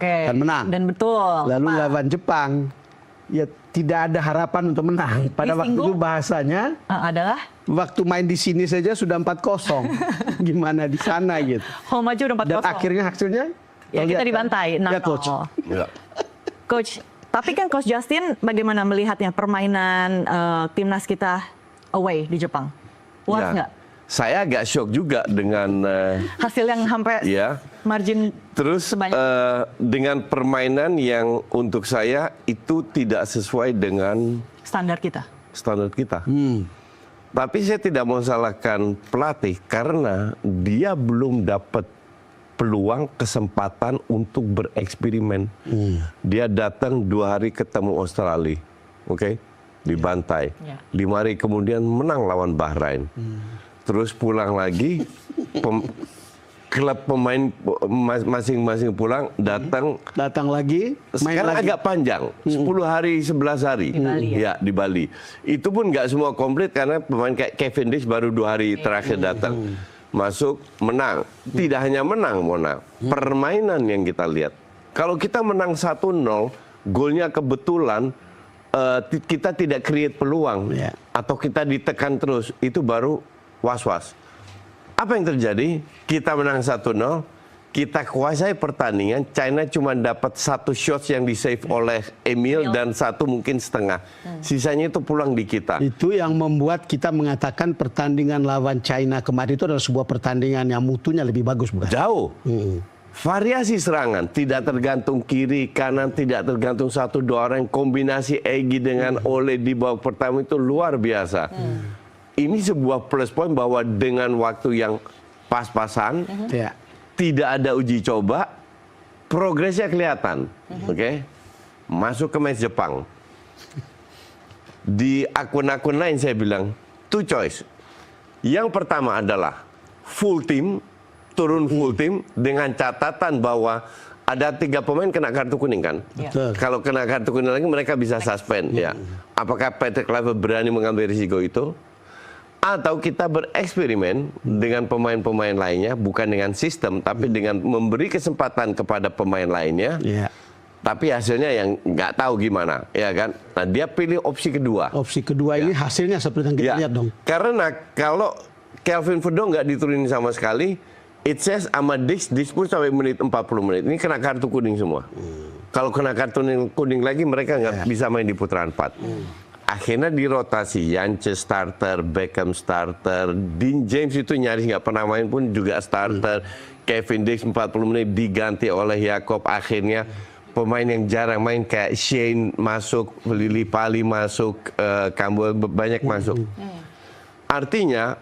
Oke. Dan menang. Dan betul. Lalu lawan Jepang, ya tidak ada harapan untuk menang. Pada waktu itu bahasanya adalah waktu main di sini saja sudah 4-0. Gimana di sana gitu. home aja udah 4-0. Dan akhirnya hasilnya ya kita dibantai 6-0. Ya, Coach. Ya. Coach, tapi kan Coach Justin bagaimana melihatnya permainan timnas kita away di Jepang? Puas nggak? Saya agak shock juga dengan Hasil yang sampai margin terus sebanyak dengan permainan yang untuk saya itu tidak sesuai dengan standar kita. Tapi saya tidak mau salahkan pelatih karena dia belum dapat peluang kesempatan untuk bereksperimen. Dia datang 2 hari ketemu Australia, oke, dibantai. 5 hari kemudian menang lawan Bahrain. Terus pulang lagi, klub pemain masing-masing pulang, datang lagi. Sekarang agak panjang, 10 hari, 11 hari. Di Bali, di Bali. Itu pun nggak semua komplit karena pemain kayak Kevin Dish baru 2 hari terakhir datang. Masuk, menang. Tidak hanya menang, Mona. Permainan yang kita lihat. Kalau kita menang 1-0, golnya kebetulan, kita tidak create peluang. Atau kita ditekan terus, itu baru was-was. Apa yang terjadi? Kita menang 1-0, kita kuasai pertandingan, China cuma dapat 1 shot yang di-save oleh Emil dan 1 mungkin setengah. Sisanya itu pulang di kita. Itu yang membuat kita mengatakan pertandingan lawan China kemarin itu adalah sebuah pertandingan yang mutunya lebih bagus, bukan? Jauh. Variasi serangan, tidak tergantung kiri, kanan, tidak tergantung 1-2 orang. Kombinasi Egy dengan Ole di babak pertama itu luar biasa. Ini sebuah plus point bahwa dengan waktu yang pas-pasan, tidak ada uji coba, progresnya kelihatan. Oke? Masuk ke match Jepang. Di akun-akun lain saya bilang, 2 choice. Yang pertama adalah full team, turun full team dengan catatan bahwa ada 3 pemain kena kartu kuning kan? Kalau kena kartu kuning lagi mereka bisa suspend. Apakah Patrick Kluivert berani mengambil risiko itu? Atau kita bereksperimen dengan pemain-pemain lainnya, bukan dengan sistem, tapi dengan memberi kesempatan kepada pemain lainnya. Tapi hasilnya yang nggak tahu gimana, ya kan? Nah, dia pilih opsi kedua. Opsi kedua ini hasilnya seperti yang kita lihat dong. Karena kalau Kelvin Verdong nggak diturunin sama sekali, it says sama Dish pun sampai menit 40 menit. Ini kena kartu kuning semua. Kalau kena kartu kuning lagi, mereka nggak bisa main di putaran 4. Akhirnya dirotasi, Yance starter, Beckham starter, Dean James itu nyaris nggak pernah main pun juga starter. Kevin Dix 40 menit diganti oleh Jakob. Akhirnya pemain yang jarang main kayak Shane masuk, Lili Pali masuk, Campbell banyak masuk. Artinya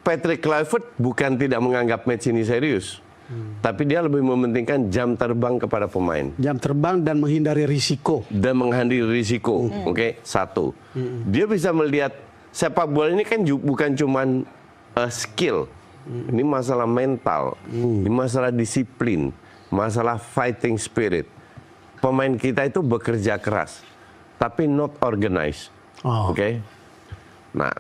Patrick Kluivert bukan tidak menganggap match ini serius. Tapi dia lebih mementingkan jam terbang kepada pemain. Jam terbang dan menghindari risiko. Oke, 1. Dia bisa melihat sepak bola ini kan bukan cuman skill. Ini masalah mental, ini masalah disiplin, masalah fighting spirit. Pemain kita itu bekerja keras, tapi not organized. Oke. Nah,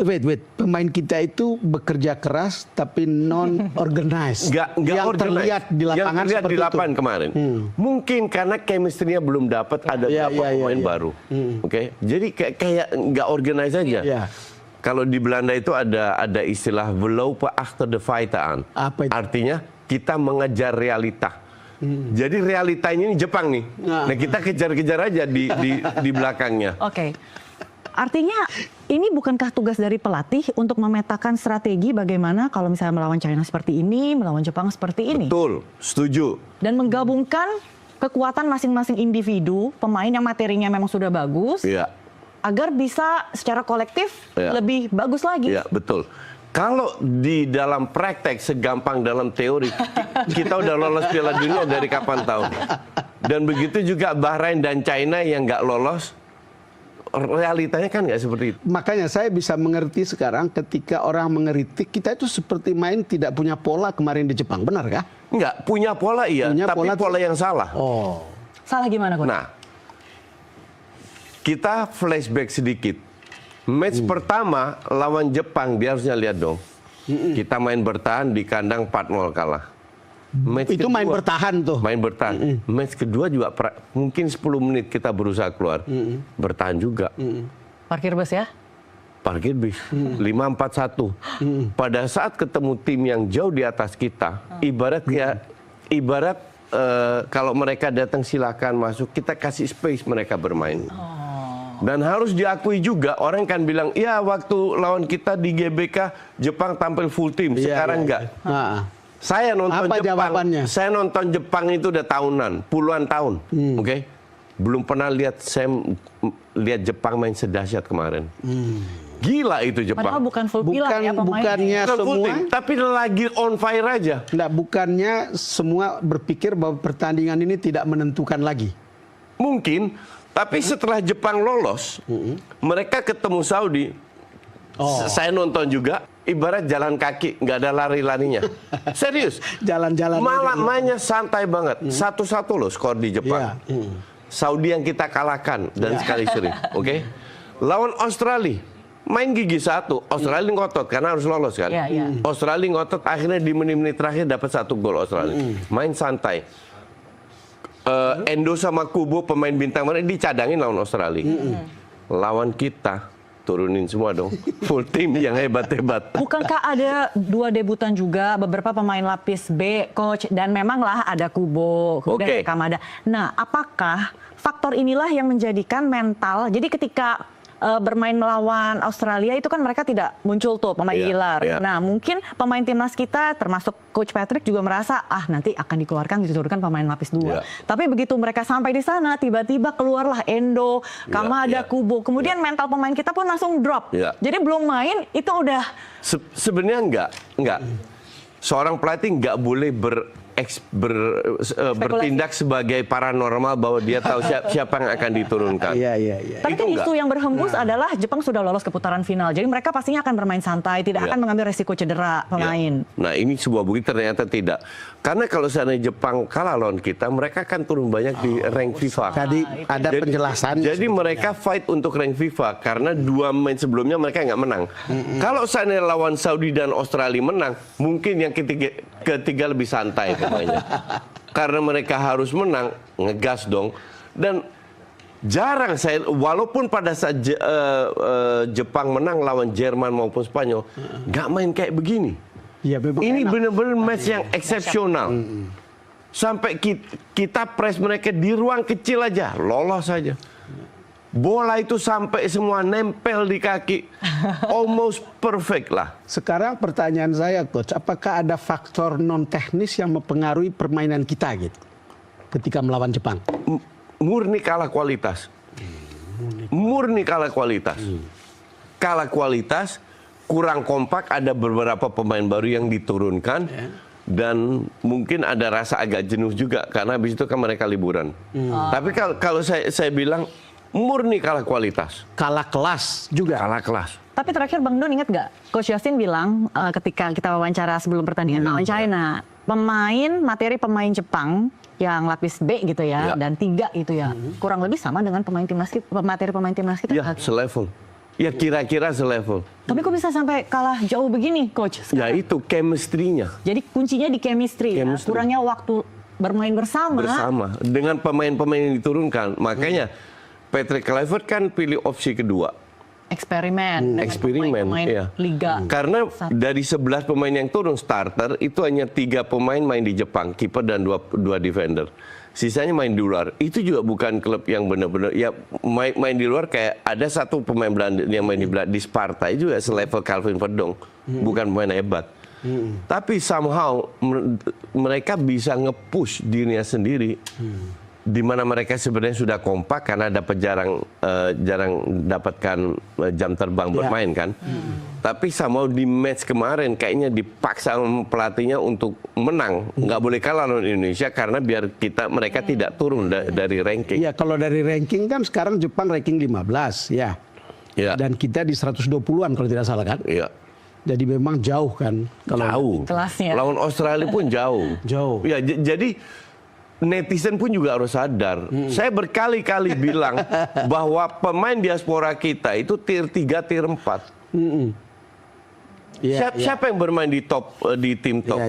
wait, pemain kita itu bekerja keras tapi non organized. Yang terlihat di lapangan seperti di lapangan itu kemarin. Mungkin karena chemistry-nya belum dapat, ada beberapa pemain baru. Oke. Jadi kayak nggak organized aja. Kalau di Belanda itu ada istilah "verlopen achter de feiten." Apa itu? Artinya kita mengejar realita. Jadi realitanya ini Jepang nih. Nah, kita kejar-kejar aja di belakangnya. Oke. Artinya ini bukankah tugas dari pelatih untuk memetakan strategi bagaimana kalau misalnya melawan China seperti ini, melawan Jepang seperti ini? Betul, setuju. Dan menggabungkan kekuatan masing-masing individu, pemain yang materinya memang sudah bagus, agar bisa secara kolektif lebih bagus lagi. Iya, betul. Kalau di dalam praktek segampang dalam teori, kita udah lolos Piala Dunia dari kapan tahu. Dan begitu juga Bahrain dan China yang nggak lolos, realitanya kan nggak seperti itu. Makanya saya bisa mengerti sekarang ketika orang mengeritik kita itu seperti main tidak punya pola kemarin di Jepang, benar kah? Nggak, punya pola iya, tapi pola yang salah. Salah gimana, Coach? Nah, kita flashback sedikit. Match pertama lawan Jepang, dia harusnya lihat dong. Kita main bertahan di kandang 4-0 kalah. Match Itu kedua, main bertahan tuh. Main bertahan. Match kedua juga mungkin 10 menit kita berusaha keluar. Bertahan juga. Parkir bus ya? Parkir bis. 5-4-1. Pada saat ketemu tim yang jauh di atas kita, ibarat kalau mereka datang silakan masuk, kita kasih space mereka bermain. Dan harus diakui juga, orang kan bilang, ya waktu lawan kita di GBK, Jepang tampil full tim, sekarang enggak. Saya nonton Apa Jepang, jawabannya? saya nonton Jepang itu udah tahunan, puluhan tahun, oke? Belum pernah lihat Jepang main sedahsyat kemarin. Gila itu Jepang. Padahal bukan full pilar ya pemainnya. Bukannya Bukan full semua, tim, tapi lagi on fire aja. enggak, bukannya semua berpikir bahwa pertandingan ini tidak menentukan lagi. Mungkin, tapi setelah Jepang lolos, mereka ketemu Saudi. Saya nonton juga, ibarat jalan kaki, nggak ada lari-larinya. Serius. Jalan-jalan. Malah mainnya santai banget. 1-1 loh skor di Jepang. Saudi yang kita kalahkan dan sekali seri. Oke? Lawan Australia, main gigi 1. Australia ngotot karena harus lolos kan. Australia ngotot, akhirnya di menit-menit terakhir dapat 1 gol Australia. Main santai. Endo sama Kubo pemain bintang mana dicadangin lawan Australia. Lawan kita turunin semua dong. Full tim yang hebat-hebat. Bukankah ada 2 debutan juga, beberapa pemain lapis B, coach, dan memanglah ada Kubo, kemudian Kamada. Nah, apakah faktor inilah yang menjadikan mental, jadi ketika bermain melawan Australia itu kan mereka tidak muncul tuh pemain pilar. Nah, mungkin pemain timnas kita termasuk Coach Patrick juga merasa nanti akan dikeluarkan, diturunkan pemain lapis 2. Tapi begitu mereka sampai di sana tiba-tiba keluarlah Endo, Kamada, Kubo. Kemudian mental pemain kita pun langsung drop. Jadi belum main itu udah sebenarnya enggak. Seorang pelatih nggak boleh bertindak sebagai paranormal bahwa dia tahu siapa yang akan diturunkan. Tapi kan isu yang berhembus adalah Jepang sudah lolos ke putaran final. Jadi mereka pastinya akan bermain santai, tidak akan mengambil resiko cedera pemain. Nah, ini sebuah bukti ternyata tidak. Karena kalau seandainya Jepang kalah lawan kita, mereka akan turun banyak di rank FIFA. Tadi ada penjelasan. Jadi mereka fight untuk rank FIFA karena 2 main sebelumnya mereka nggak menang. Kalau seandainya lawan Saudi dan Australia menang, mungkin yang ketiga lebih santai pemainnya. Karena mereka harus menang, ngegas dong. Dan jarang walaupun pada saat Jepang menang lawan Jerman maupun Spanyol, nggak main kayak begini. Ini benar-benar match yang eksepsional. Sampai kita press mereka di ruang kecil aja, lolos saja. Bola itu sampai semua nempel di kaki, almost perfect lah. Sekarang pertanyaan saya, Coach, apakah ada faktor non teknis yang mempengaruhi permainan kita gitu ketika melawan Jepang? Murni kalah kualitas. Murni kalah kualitas. Kalah kualitas, kurang kompak, ada beberapa pemain baru yang diturunkan. Dan mungkin ada rasa agak jenuh juga karena habis itu kan mereka liburan. Tapi kalau saya bilang murni kalah kualitas. Kalah kelas juga. Kalah kelas. Tapi terakhir Bang Don ingat nggak, Coach Yasin bilang ketika kita wawancara sebelum pertandingan lawan China, materi pemain Jepang yang lapis B gitu ya, dan 3 itu ya, kurang lebih sama dengan materi pemain timnas kita. Ya, selevel. Ya kira-kira selevel. Tapi kok bisa sampai kalah jauh begini, Coach? Ya itu chemistry-nya. Jadi kuncinya di chemistry. Ya? Kurangnya waktu bermain bersama. Dengan pemain-pemain yang diturunkan. Makanya Patrick Kluivert kan pilih opsi kedua. Eksperimen, pemain liga. Karena dari 11 pemain yang turun starter, itu hanya 3 pemain main di Jepang, kiper dan 2 defender. Sisanya main di luar. Itu juga bukan klub yang benar-benar, ya main di luar kayak ada 1 pemain Belanda yang main di Sparta, itu juga selevel Calvin Verdong, bukan pemain hebat. Tapi somehow mereka bisa nge-push dirinya sendiri. Di mana mereka sebenarnya sudah kompak karena dapat jarang dapatkan jam terbang bermain kan. Tapi sama di match kemarin kayaknya dipaksa pelatihnya untuk menang, nggak boleh kalah lawan Indonesia karena biar mereka tidak turun dari ranking. Iya, kalau dari ranking kan sekarang Jepang ranking 15 ya. Dan kita di 120-an kalau tidak salah kan. Iya. Jadi memang jauh kan. Jauh. Kelasnya. Lawan Australia pun jauh. Jauh. Ya, jadi netizen pun juga harus sadar. Saya berkali-kali bilang bahwa pemain diaspora kita itu tier 3, tier 4. Siapa yang bermain di tim top?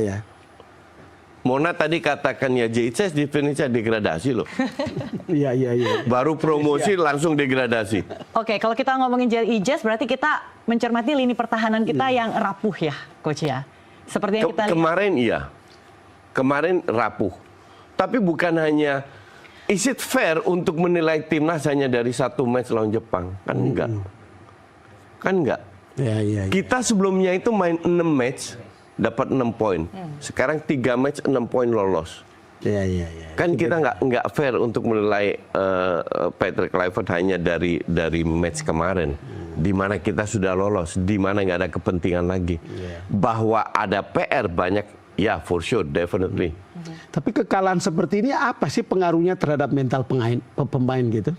Mona tadi katakan ya JHS definisinya degradasi loh. Iya. Baru promosi langsung degradasi. Oke, kalau kita ngomongin JHS berarti kita mencermati lini pertahanan kita yang rapuh ya, Coach ya. Seperti yang kita lihat. Kemarin iya. Kemarin rapuh. Tapi bukan hanya, is it fair untuk menilai timnas hanya dari satu match lawan Jepang? Kan enggak. Kan enggak. Iya. Kita sebelumnya itu main 6 match, dapat 6 poin. Sekarang 3 match 6 poin lolos. Iya. Kan kita nggak fair untuk menilai Patrick Kluivert hanya dari match kemarin, di mana kita sudah lolos, di mana nggak ada kepentingan lagi. Bahwa ada PR banyak, ya for sure, definitely. Tapi kekalahan seperti ini apa sih pengaruhnya terhadap mental pemain gitu?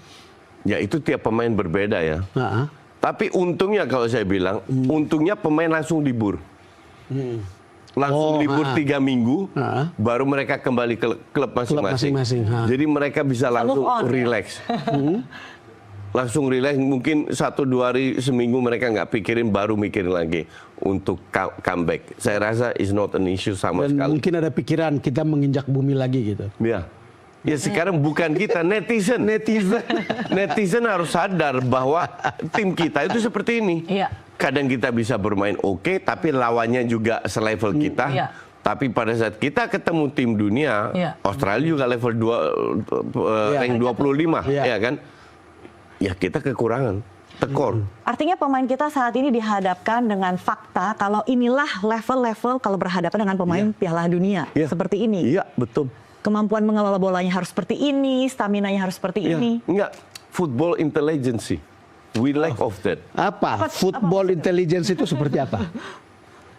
Ya itu tiap pemain berbeda ya. Tapi untungnya kalau saya bilang, untungnya pemain langsung libur. Langsung libur 3 minggu, baru mereka kembali ke klub masing-masing. Jadi mereka bisa langsung relax. Langsung relax, mungkin 1-2 hari seminggu mereka nggak pikirin, baru mikirin lagi untuk comeback. Saya rasa is not an issue sama sekali. Mungkin ada pikiran kita menginjak bumi lagi gitu. Ya sekarang bukan kita, netizen. Netizen harus sadar bahwa tim kita itu seperti ini. Kadang kita bisa bermain oke, tapi lawannya juga selevel kita. Tapi pada saat kita ketemu tim dunia, Australia juga level 2, rank 25, ya kan? Ya kita kekurangan, tekor. Artinya pemain kita saat ini dihadapkan dengan fakta kalau inilah level-level kalau berhadapan dengan pemain Piala Dunia seperti ini. Iya, betul. Kemampuan mengelola bolanya harus seperti ini, stamina-nya harus seperti ini. Enggak, football intelligence. We lack of that. Apa football intelligence itu seperti apa?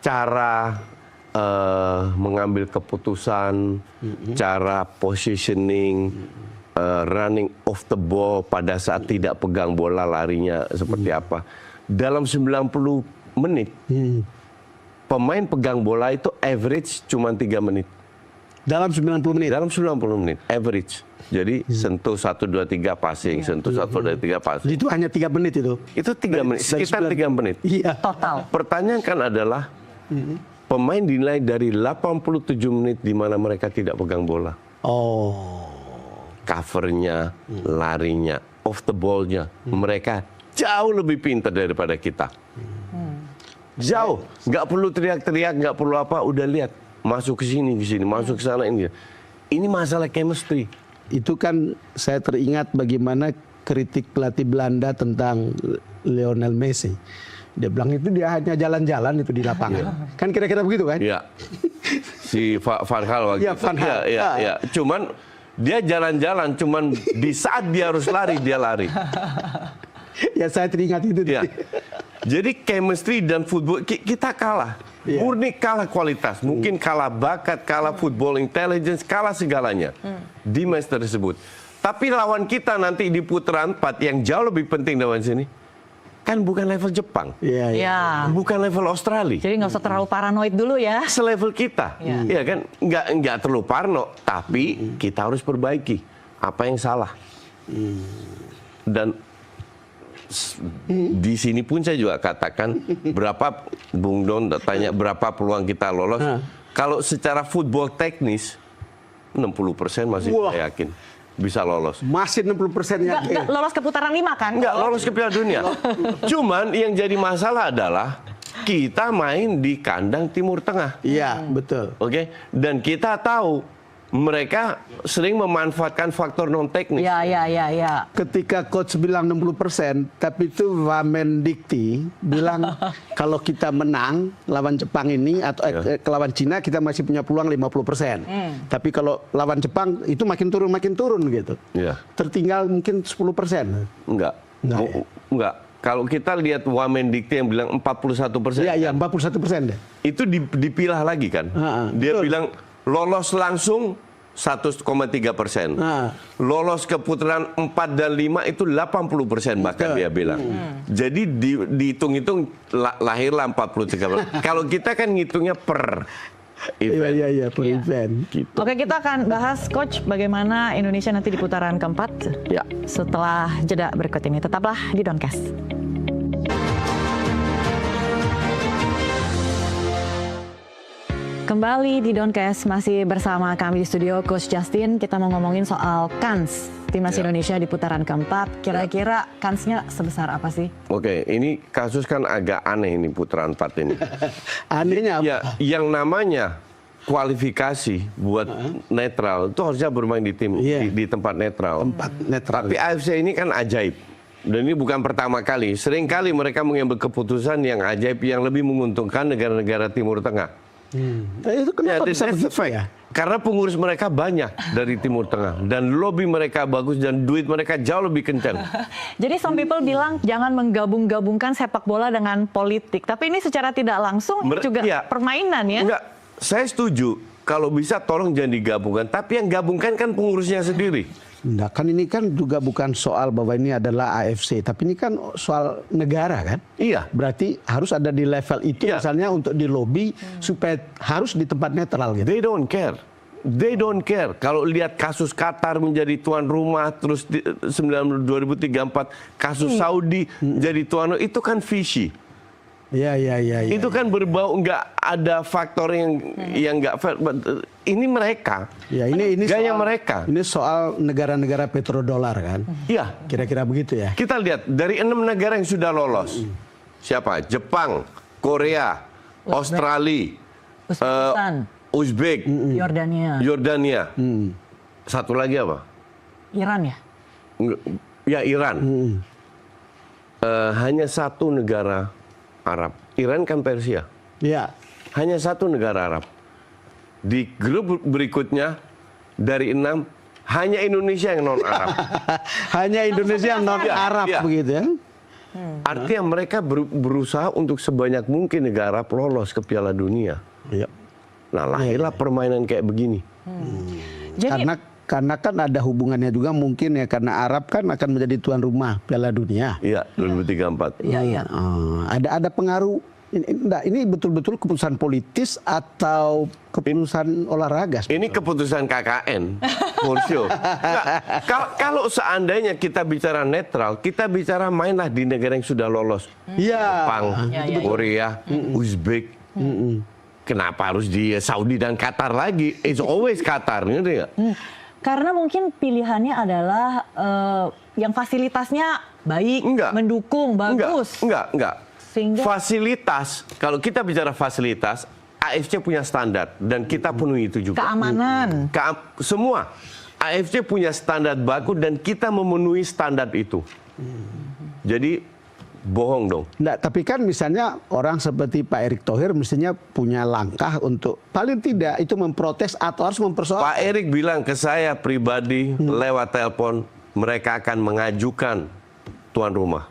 Cara mengambil keputusan, cara positioning, running off the ball pada saat tidak pegang bola, larinya seperti apa. Dalam 90 menit, pemain pegang bola itu average cuma 3 menit. Dalam 90 menit? Dalam 90 menit, average. Jadi sentuh 1, 2, 3 passing, sentuh 1, 2, 3 passing. Itu hanya 3 menit itu? Itu 3 menit, sekitar 3 menit. Iya. Total. Pertanyaan kan adalah, pemain dinilai dari 87 menit di mana mereka tidak pegang bola. Covernya, larinya, off the ball-nya, mereka jauh lebih pintar daripada kita. Jauh, nggak perlu teriak-teriak, nggak perlu apa, udah lihat. Masuk ke sini, masuk ke sana, ini. Ini masalah chemistry. Itu kan saya teringat bagaimana kritik pelatih Belanda tentang Lionel Messi. Dia bilang itu dia hanya jalan-jalan itu di lapangan. Kan kira-kira begitu kan? Iya. Si Van Gaal waktu itu. Van Gaal. Iya. Cuman dia jalan-jalan, cuman di saat dia harus lari, dia lari. Ya saya teringat itu. Ya. Jadi chemistry dan football kita kalah. Murni kalah kualitas, mungkin kalah bakat, kalah football intelligence, kalah segalanya di match tersebut. Tapi lawan kita nanti di putaran 4 yang jauh lebih penting lawan sini, kan bukan level Jepang, bukan level Australia. Jadi nggak usah terlalu paranoid dulu ya. Selevel kita, ya kan, nggak terlalu parno, tapi kita harus perbaiki apa yang salah. Dan di sini pun saya juga katakan berapa, Bung Don tanya berapa peluang kita lolos. Kalau secara football teknis 60% masih saya yakin bisa lolos. Masih 60% yakin. Nggak lolos ke putaran 5 kan? Nggak lolos ke Piala Dunia. Cuman yang jadi masalah adalah kita main di kandang Timur Tengah. Iya, betul. Oke, dan kita tahu mereka sering memanfaatkan faktor non teknis. Ya. Ketika coach bilang 60%, tapi itu Wamen Dikti bilang kalau kita menang lawan Jepang ini atau lawan Cina kita masih punya peluang 50%. Tapi kalau lawan Jepang itu makin turun gitu. Tertinggal mungkin 10%. Enggak. Kalau kita lihat Wamen Dikti yang bilang 41%. Iya, 41%. Itu dipilah lagi kan. Dia bilang lolos langsung 1,3%. Lolos ke putaran 4 dan 5 itu 80% bahkan dia bilang. Jadi dihitung-hitung lahirlah 43%. Kalau kita kan ngitungnya per event. Iya, per event. Gitu. Oke, kita akan bahas Coach bagaimana Indonesia nanti di putaran keempat. Setelah jeda berikut ini. Tetaplah di Doncast. Kembali di Doncast masih bersama kami di studio Coach Justin. Kita mau ngomongin soal kans timnas Indonesia di putaran keempat. Kira-kira kansnya sebesar apa sih? Oke, ini kasus kan agak aneh ini putaran 4 ini. Anehnya apa? Ya, yang namanya kualifikasi buat netral itu harusnya bermain di tim di tempat netral. Tempat netral. Tapi AFC ini kan ajaib. Dan ini bukan pertama kali. Seringkali mereka mengambil keputusan yang ajaib yang lebih menguntungkan negara-negara Timur Tengah. Itu kenapa bisa that's the begitu fact. ya? Karena pengurus mereka banyak dari Timur Tengah dan lobby mereka bagus dan duit mereka jauh lebih kencang. Jadi some people bilang jangan menggabung-gabungkan sepak bola dengan politik. Tapi ini secara tidak langsung juga permainan ya? Enggak, saya setuju. Kalau bisa tolong jangan digabungkan. Tapi yang gabungkan kan pengurusnya sendiri. Nah, kan ini kan juga bukan soal bahwa ini adalah AFC, tapi ini kan soal negara kan? Iya. Berarti harus ada di level itu misalnya untuk di lobby supaya harus di tempat netral gitu. They don't care. They don't care. Kalau lihat kasus Qatar menjadi tuan rumah, terus 2034 kasus Saudi jadi tuan rumah, itu kan fishy. Ya. Itu kan berbau nggak ada faktor yang nggak fair. Ini mereka. Ya, ini gaya soal, mereka. Ini soal negara-negara petrodolar kan? Iya. Kira-kira begitu ya. Kita lihat dari 6 negara yang sudah lolos. Siapa? Jepang, Korea, Australia, Uzbek, Yordania. Satu lagi apa? Iran ya? Ya, Iran. Hanya satu negara Arab. Iran kan Persia. Iya. Hanya satu negara Arab. Di grup berikutnya dari 6 hanya Indonesia yang non Arab. Hanya Indonesia yang non Arab begitu ya. Artinya mereka berusaha untuk sebanyak mungkin negara Arab lolos ke Piala Dunia. Iya. Nah, lahirlah permainan kayak begini. Jadi, karena kan ada hubungannya juga mungkin ya, karena Arab kan akan menjadi tuan rumah Piala Dunia. Iya, 2034. Iya. Ada pengaruh. Ini betul-betul keputusan politis atau keputusan olahraga? Ini keputusan KKN, for sure. Kalau seandainya kita bicara netral, kita bicara mainlah di negara yang sudah lolos. Jepang, Korea, Uzbek. Kenapa harus di Saudi dan Qatar lagi? It's always Qatar, ngerti nggak? Karena mungkin pilihannya adalah yang fasilitasnya baik, mendukung, bagus. Enggak. Sehingga fasilitas, kalau kita bicara fasilitas, AFC punya standar dan kita penuhi itu juga. Keamanan. Semua. AFC punya standar baku dan kita memenuhi standar itu. Jadi bohong dong. Nah, tapi kan misalnya orang seperti Pak Erick Thohir mestinya punya langkah untuk paling tidak itu memprotes atau harus mempersoalkan. Pak Erick bilang ke saya pribadi lewat telepon, mereka akan mengajukan tuan rumah.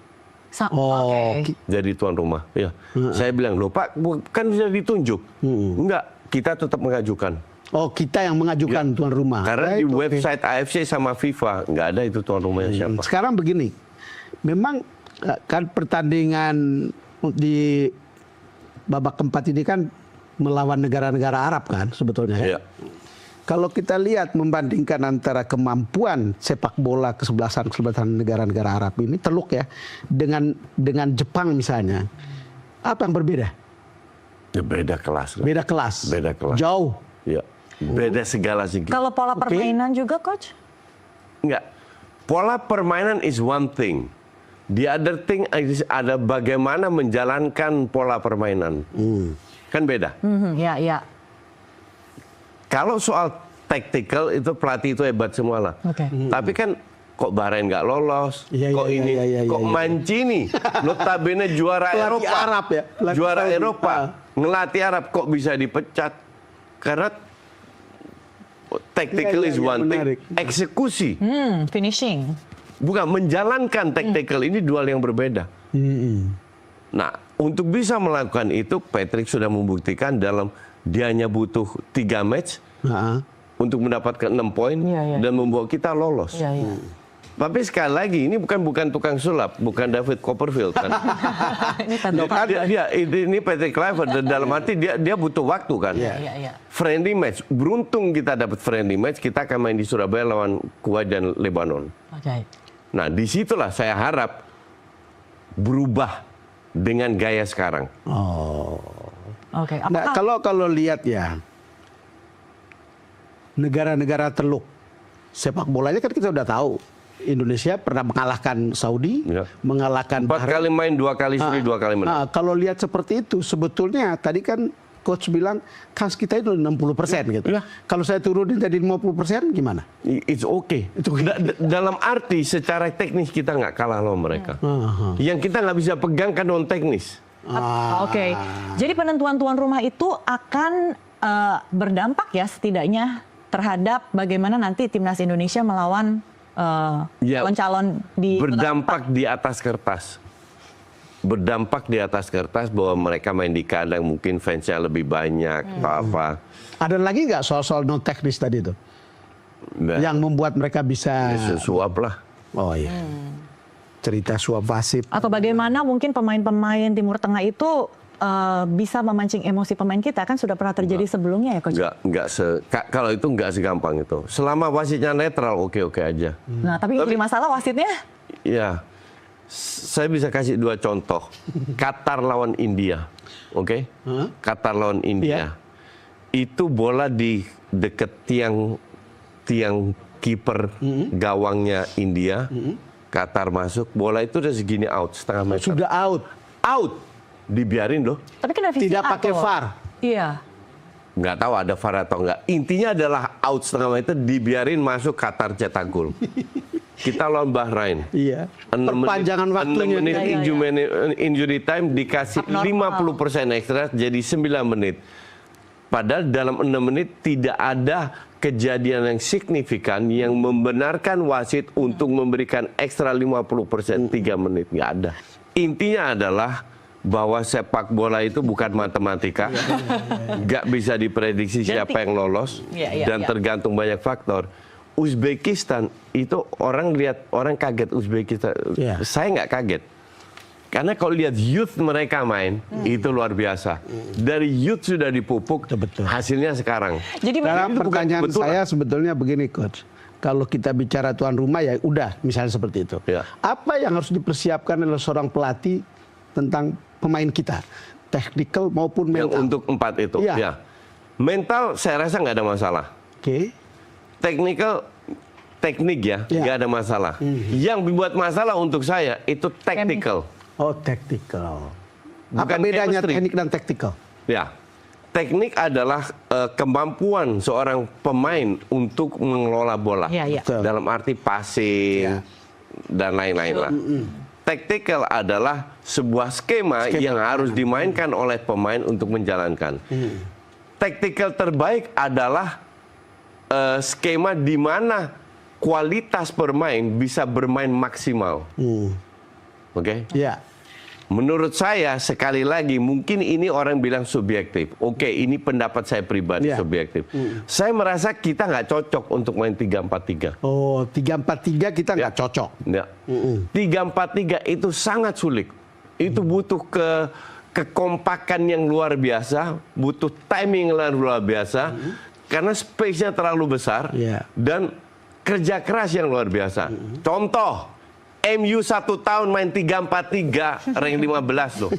Jadi tuan rumah. Ya. Saya bilang, loh Pak, kan bisa ditunjuk. Enggak, kita tetap mengajukan. Oh, kita yang mengajukan tuan rumah. Karena di website AFC sama FIFA nggak ada itu tuan rumahnya siapa. Sekarang begini, memang kan pertandingan di babak keempat ini kan melawan negara-negara Arab kan sebetulnya. Iya. Kalau kita lihat membandingkan antara kemampuan sepak bola kesebelasan negara-negara Arab ini teluk ya dengan Jepang misalnya, apa yang berbeda? Ya, beda kelas. Beda kelas. Beda kelas. Jauh. Ya. Beda segala segi. Kalau pola permainan juga, Coach? Enggak. Pola permainan is one thing. The other thing is ada bagaimana menjalankan pola permainan. Kan beda. Ya. Kalau soal tactical itu pelatih itu hebat semua lah. Tapi kan kok Bahrain nggak lolos, kok Mancini, notabene juara Eropa, Arab ya, juara Eropa, ngelatih Arab kok bisa dipecat? Karena tactical is one thing, eksekusi, finishing, bukan menjalankan tactical ini dua hal yang berbeda. Nah, untuk bisa melakukan itu, Patrick sudah membuktikan dalam dia hanya butuh 3 match untuk mendapatkan 6 poin dan membawa kita lolos. Tapi sekali lagi ini bukan tukang sulap, bukan David Copperfield kan. Ini Patrick Kluivert dalam arti dia butuh waktu kan. Friendly match, beruntung kita dapat friendly match, kita akan main di Surabaya lawan Kuwait dan Lebanon. Nah, disitulah saya harap berubah dengan gaya sekarang. Nah, kalau lihat ya, negara-negara teluk sepak bolanya kan kita udah tahu. Indonesia pernah mengalahkan Saudi, mengalahkan 4 kali main, 2 kali seri, 2 kali menang. Kalau lihat seperti itu, sebetulnya tadi kan coach bilang kans kita itu 60% gitu. Kalau saya turunin jadi 50% gimana? It's okay. Dalam arti secara teknis kita nggak kalah lawan mereka. Yang kita nggak bisa pegang kan non teknis. Oke. Jadi penentuan tuan rumah itu akan berdampak ya setidaknya terhadap bagaimana nanti timnas Indonesia melawan calon di berdampak di atas kertas. Berdampak di atas kertas bahwa mereka main di kandang mungkin fansnya lebih banyak atau apa. Ada lagi nggak soal non teknis tadi itu? Yang membuat mereka bisa suap lah. Oh iya. Cerita suap wasit. Atau bagaimana mungkin pemain-pemain Timur Tengah itu bisa memancing emosi pemain kita, kan sudah pernah terjadi sebelumnya ya Coach? Kalau itu nggak segampang itu. Selama wasitnya netral oke-oke aja. Nah tapi jadi masalah wasitnya? Ya, saya bisa kasih 2 contoh. Qatar lawan India, oke? Qatar lawan India. Itu bola di deket tiang kiper gawangnya India. Qatar masuk, bola itu udah segini out, setengah meter. Sudah out. Out. Dibiarin loh. Tapi kan tidak pakai VAR. Iya. Nggak tahu ada VAR atau nggak. Intinya adalah out setengah meter, dibiarin masuk, Qatar cetak gol. Kita lawan Bahrain. Iya. Perpanjangan waktunya. 6 menit injury time dikasih 50% ekstra jadi 9 menit. Padahal dalam 6 menit tidak ada kejadian yang signifikan yang membenarkan wasit untuk memberikan ekstra 50% 3 menit. Nggak ada. Intinya adalah bahwa sepak bola itu bukan matematika, nggak bisa diprediksi siapa yang lolos, dan tergantung banyak faktor. Uzbekistan itu orang kaget Uzbekistan, saya nggak kaget, karena kalau lihat youth mereka main itu luar biasa. Dari youth sudah dipupuk, hasilnya sekarang. Jadi dalam pertanyaan saya sebetulnya begini Coach. Kalau kita bicara tuan rumah ya udah misalnya seperti itu. Apa yang harus dipersiapkan oleh seorang pelatih tentang pemain kita, technical maupun mental? Untuk 4 itu, ya. Mental saya rasa nggak ada masalah. Oke. Teknik ya, nggak ada masalah. Yang membuat masalah untuk saya itu technical. Oh, technical. Apa bedanya teknik dan technical? Ya, teknik adalah kemampuan seorang pemain untuk mengelola bola. Dalam arti passing dan lain-lain lah. Tactical adalah sebuah skema yang harus dimainkan oleh pemain untuk menjalankan. Tactical terbaik adalah skema di mana kualitas bermain bisa bermain maksimal. Oke? Ya. Menurut saya sekali lagi mungkin ini orang bilang subjektif. Oke, ini pendapat saya pribadi subjektif. Saya merasa kita nggak cocok untuk main 3-4-3. Oh, 3-4-3 kita nggak cocok. Ya. 3-4-3 itu sangat sulit. Itu butuh kekompakan yang luar biasa, butuh timing yang luar biasa, karena space-nya terlalu besar dan kerja keras yang luar biasa. Contoh. MU 1 tahun main 3-4-3, rank 15 loh.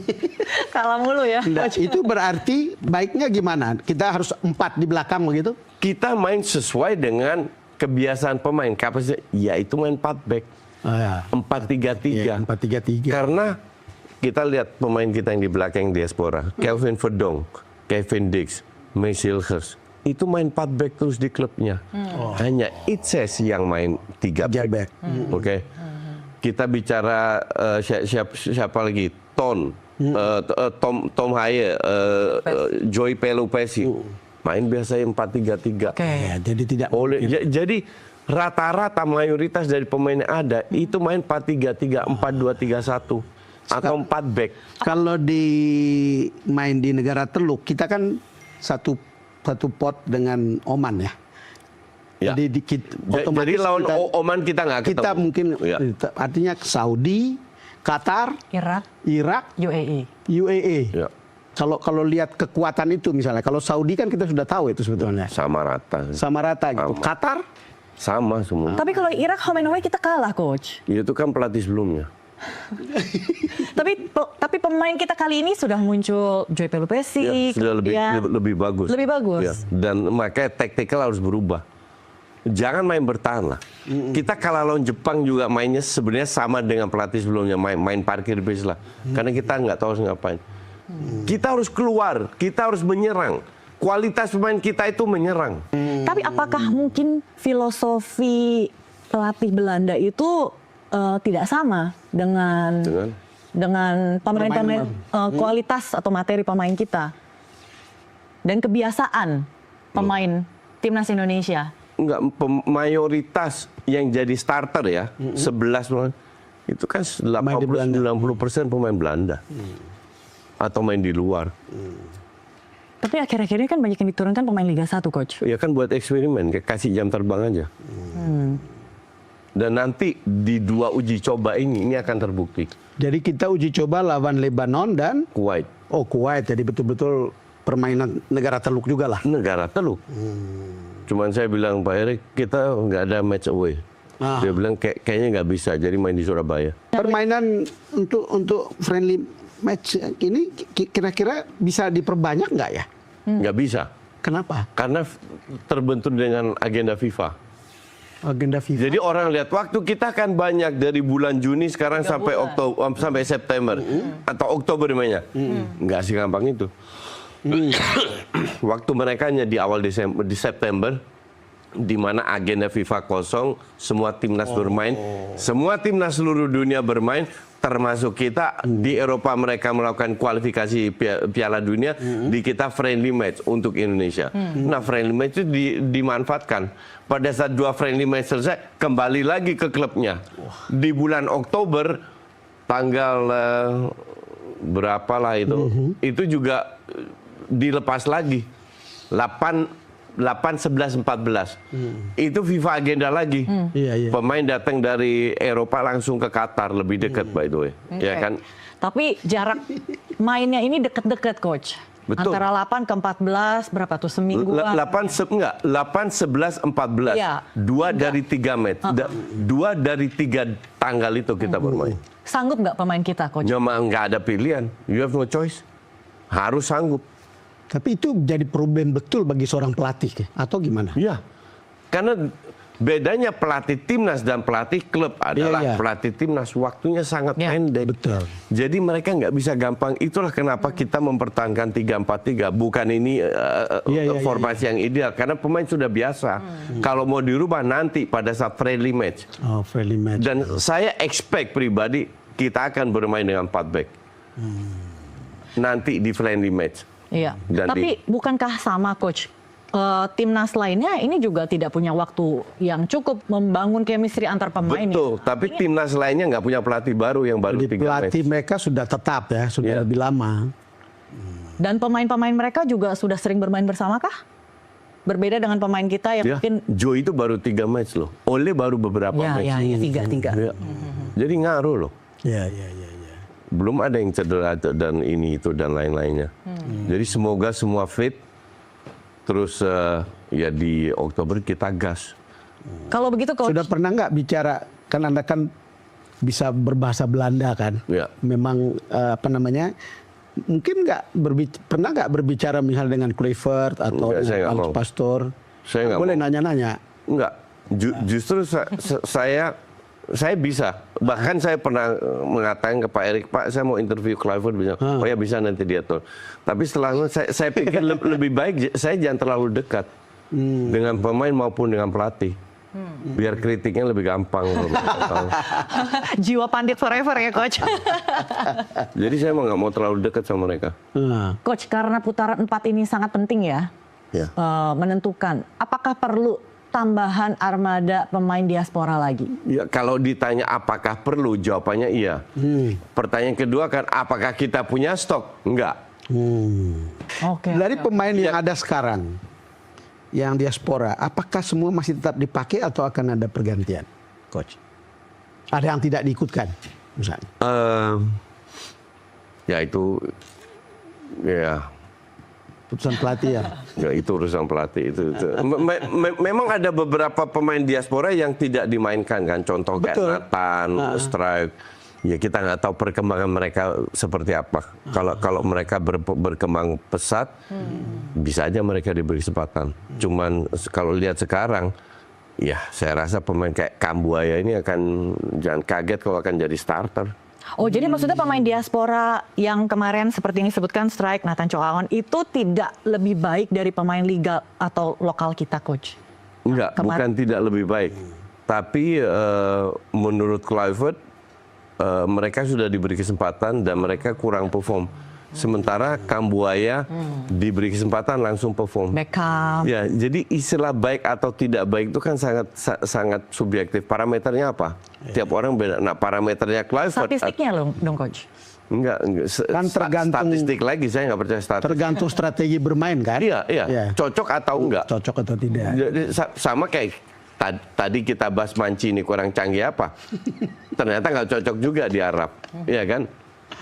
Kalah mulu ya. Nah, itu berarti baiknya gimana? Kita harus 4 di belakang begitu? Kita main sesuai dengan kebiasaan pemain. Kapasitas, yaitu main 4 back. 4-3-3. 4-3-3. Karena kita lihat pemain kita yang di belakang diaspora. Kelvin Verdong, Kevin Dix, Meiselhurst. Itu main 4 back terus di klubnya. Hanya Itses yang main 3 back. Oke. Kita bicara siapa lagi? Tom Haye, Joy Pelupesi. Main biasanya 4-3-3. Jadi tidak jadi rata-rata mayoritas dari pemain yang ada itu main 4-3-3, 4-2-3-1 atau 4 back. Kalau main di negara teluk, kita kan satu pot dengan Oman ya. Jadi jadi lawan Oman kita nggak ketemu. Kita mungkin artinya Saudi, Qatar, Irak, UAE. Kalau lihat kekuatan itu misalnya, kalau Saudi kan kita sudah tahu itu sebetulnya. Sama rata gitu. Qatar sama semua. Tapi kalau Irak home and away kita kalah Coach. Itu kan pelatih sebelumnya. Tapi pemain kita kali ini sudah muncul Joy Pelupesi, sudah lebih bagus. Lebih bagus. Ya, dan makanya taktikal harus berubah. Jangan main bertahan lah. Kita kalah lawan Jepang juga mainnya sebenarnya sama dengan pelatih sebelumnya, main parkir bis lah. Karena kita nggak tahu harus ngapain. Kita harus keluar, kita harus menyerang. Kualitas pemain kita itu menyerang. Tapi apakah mungkin filosofi pelatih Belanda itu tidak sama dengan pemain-pemain kualitas atau materi pemain kita dan kebiasaan pemain timnas Indonesia? Enggak, mayoritas yang jadi starter ya, 11 pemain itu kan 80-90% pemain Belanda. Atau main di luar. Tapi akhir-akhir ini kan banyak yang diturunkan pemain Liga 1, Coach. Ya kan buat eksperimen, kasih jam terbang aja. Dan nanti di 2 uji coba ini akan terbukti. Jadi kita uji coba lawan Lebanon dan Kuwait. Oh, Kuwait. Jadi betul-betul permainan negara teluk juga lah. Negara teluk. Cuman saya bilang, Pak Erik, kita nggak ada match away. Dia bilang kayaknya nggak bisa, jadi main di Surabaya. Permainan untuk friendly match ini kira-kira bisa diperbanyak nggak ya? Nggak bisa. Kenapa? Karena terbentur dengan agenda FIFA. Agenda FIFA. Jadi orang lihat waktu kita kan banyak dari bulan Juni sekarang sampai September atau Oktober mainnya. Nggak sih gampang itu. Waktu mereka hanya di awal di September, di mana agenda FIFA kosong, semua timnas bermain, semua timnas seluruh dunia bermain, termasuk kita. Di Eropa mereka melakukan kualifikasi Piala Dunia, di kita friendly match untuk Indonesia. Nah, friendly match itu dimanfaatkan. Pada saat 2 friendly match selesai, kembali lagi ke klubnya. Di bulan Oktober, tanggal berapa lah itu juga dilepas lagi. 8, 11, 14. Itu FIFA agenda lagi. Pemain datang dari Eropa langsung ke Qatar, lebih dekat by the way. Ya kan? Tapi jarak mainnya ini dekat-dekat, Coach. Betul. Antara 8 ke 14, berapa tuh semingguan? 8, 11, 14. Iya. 2 dari 3 match. 2 dari 3 tanggal itu kita bermain. Sanggup nggak pemain kita, Coach? Nggak ada pilihan. You have no choice. Harus sanggup. Tapi itu jadi problem betul bagi seorang pelatih, atau gimana? Iya, karena bedanya pelatih timnas dan pelatih klub adalah pelatih timnas waktunya sangat pendek. Betul. Jadi mereka nggak bisa gampang. Itulah kenapa kita mempertahankan 3-4-3. Bukan ini formasi yang ideal, karena pemain sudah biasa. Kalau mau dirubah nanti pada saat friendly match. Oh, friendly match. Dan saya expect pribadi kita akan bermain dengan 4 back. Nanti di friendly match. Iya. Tapi bukankah sama, Coach? Timnas lainnya ini juga tidak punya waktu yang cukup membangun chemistry antar pemain. Betul, tapi timnas lainnya nggak punya pelatih baru yang baru 3 match. Pelatih mereka sudah tetap ya, sudah lebih lama. Dan pemain-pemain mereka juga sudah sering bermain bersama kah? Berbeda dengan pemain kita yang mungkin... Joe itu baru 3 match loh. Ole baru beberapa match. Iya, 3. Jadi ngaruh loh. Iya. Belum ada yang cedera dan ini itu dan lain-lainnya. Jadi semoga semua fit. Terus ya di Oktober kita gas. Kalau begitu, Coach. Sudah pernah nggak bicara, kan Anda kan bisa berbahasa Belanda kan? Ya. Memang mungkin pernah nggak berbicara misalnya dengan Kluivert atau Alex Pastoor? Saya nggak boleh nanya-nanya. Enggak. Justru saya bisa. Bahkan saya pernah mengatakan ke Pak Erik, Pak, saya mau interview Kluivert, bilang, oh ya bisa nanti diatur. Tapi setelah itu saya pikir lebih baik saya jangan terlalu dekat dengan pemain maupun dengan pelatih. Biar kritiknya lebih gampang. Jiwa pandit forever ya, Coach. Jadi saya nggak mau terlalu dekat sama mereka. Coach, karena putaran 4 ini sangat penting ya. Menentukan apakah perlu tambahan armada pemain diaspora lagi? Ya, kalau ditanya apakah perlu, jawabannya iya. Pertanyaan kedua kan, apakah kita punya stok? Enggak. Dari pemain yang ada sekarang, yang diaspora, apakah semua masih tetap dipakai atau akan ada pergantian, Coach? Ada yang tidak diikutkan, misalnya? Ya itu, ya. Putusan pelatih ya? Ya itu urusan pelatih itu. Memang ada beberapa pemain diaspora yang tidak dimainkan kan, contoh kayak Nathan, Strike. Ya kita nggak tahu perkembangan mereka seperti apa. Kalau mereka berkembang pesat, bisa aja mereka diberi kesempatan. Cuman kalau lihat sekarang, ya saya rasa pemain kayak Kambuaya ini jangan kaget kalau akan jadi starter. Oh, jadi maksudnya pemain diaspora yang kemarin seperti yang disebutkan Strike, Nathan Chow Aon itu tidak lebih baik dari pemain liga atau lokal kita, Coach? Enggak, bukan tidak lebih baik. Tapi menurut Kluivert, mereka sudah diberi kesempatan dan mereka kurang perform. Sementara Kambuaya diberi kesempatan langsung perform. Beckham. Ya, jadi istilah baik atau tidak baik itu kan sangat subjektif. Parameternya apa? Tiap orang beda. Nah, parameternya Kluivert. Statistiknya dong, Coach. Enggak. Kan tergantung statistik lagi, saya nggak percaya statistik. Tergantung strategi bermain kan? Iya. Cocok atau enggak? Cocok atau tidak. Jadi, sama kayak tadi kita bahas Mancini kurang canggih apa? Ternyata nggak cocok juga di Arab, ya kan?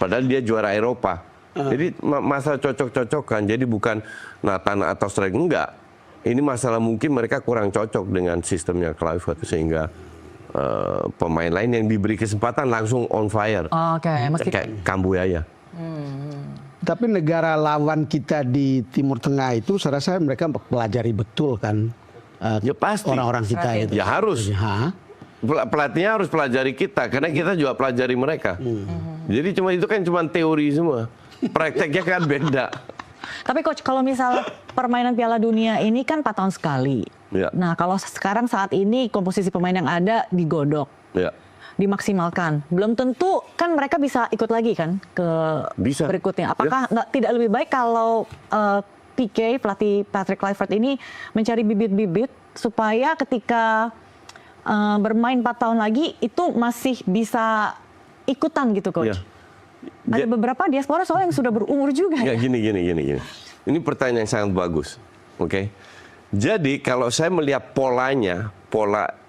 Padahal dia juara Eropa. Jadi masalah cocok-cocokan. Jadi bukan Nathan atau Strike, enggak. Ini masalah mungkin mereka kurang cocok dengan sistemnya Kluivert sehingga pemain lain yang diberi kesempatan langsung on fire. Oke, Kayak Kambuaya. Tapi negara lawan kita di Timur Tengah itu, saya rasa mereka pelajari betul kan. Ya pasti. Orang-orang kita itu. Ya harus. Ha? Pelatihnya harus pelajari kita, karena kita juga pelajari mereka. Jadi itu kan cuma teori semua. Prakteknya kan beda. Tapi Coach, kalau misal permainan Piala Dunia ini kan 4 tahun sekali. Ya. Nah, kalau sekarang saat ini komposisi pemain yang ada digodok, Ya. dimaksimalkan. Belum tentu kan mereka bisa ikut lagi kan ke Bisa. berikutnya. Apakah tidak lebih baik kalau PK, pelatih Patrick Kluivert ini mencari bibit-bibit supaya ketika bermain 4 tahun lagi itu masih bisa ikutan gitu, Coach? Ya. Ada beberapa diaspora soalnya yang sudah berumur juga. Ya, gini. Ini pertanyaan yang sangat bagus. Oke. Jadi kalau saya melihat pola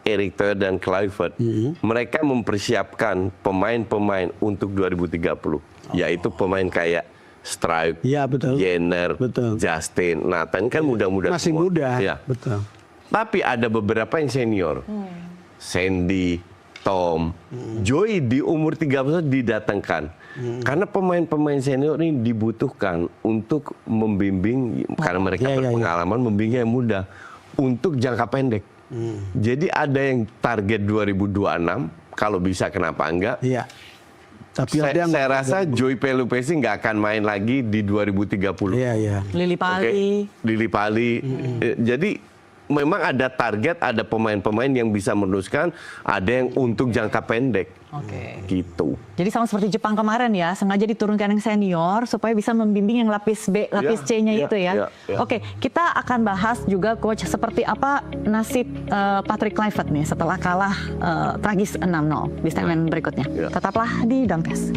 Erik Thoeur dan Kluivert, mereka mempersiapkan pemain-pemain untuk 2030, yaitu pemain kayak Strike, Ya, betul. Jenner, Betul. Justin, Nathan kan muda-muda Masih semua. muda. Ya. Betul. Tapi ada beberapa yang senior. Sandy, Tom, Joey di umur 30 didatangkan. Karena pemain-pemain senior ini dibutuhkan untuk membimbing, karena mereka berpengalaman membimbing yang muda untuk jangka pendek. Jadi ada yang target 2026, kalau bisa kenapa enggak? Iya. Tapi Saya rasa Joey Pelupesi nggak akan main lagi di 2030. Iya. Lili Pali. Lili Pali. Jadi memang ada target, ada pemain-pemain yang bisa meneruskan, ada yang untuk jangka pendek. Oke. Gitu. Jadi sama seperti Jepang kemarin ya, sengaja diturunkan yang senior supaya bisa membimbing yang lapis B, lapis C-nya itu ya. Oke, kita akan bahas juga Coach seperti apa nasib Patrick Kluivert nih setelah kalah tragis 6-0 di segmen berikutnya. Tetaplah di Domkes.